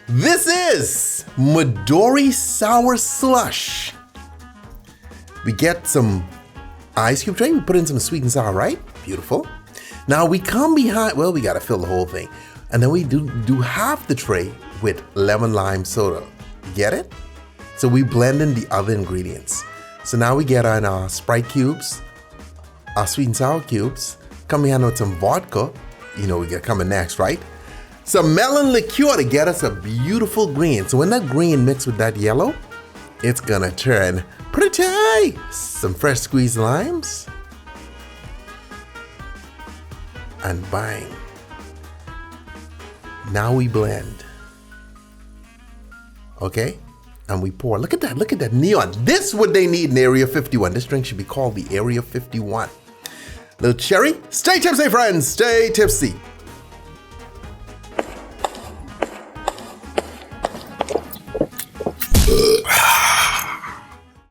This is Midori Sour Slush. We get some ice cube tray, we put in some sweet and sour, right? Beautiful. Now we come behind, well, we gotta fill the whole thing. And then we do half the tray with lemon lime soda. Get it? So we blend in the other ingredients. So now we get on our Sprite cubes, our sweet and sour cubes, come behind with some vodka. You know we get coming next, right? Some melon liqueur to get us a beautiful green. So when that green mixed with that yellow, it's gonna turn pretty. Some fresh squeezed limes. And bang. Now we blend. Okay? And we pour. Look at that neon. This is what they need in Area 51. This drink should be called the Area 51. Little cherry. Stay tipsy, friends. Stay tipsy.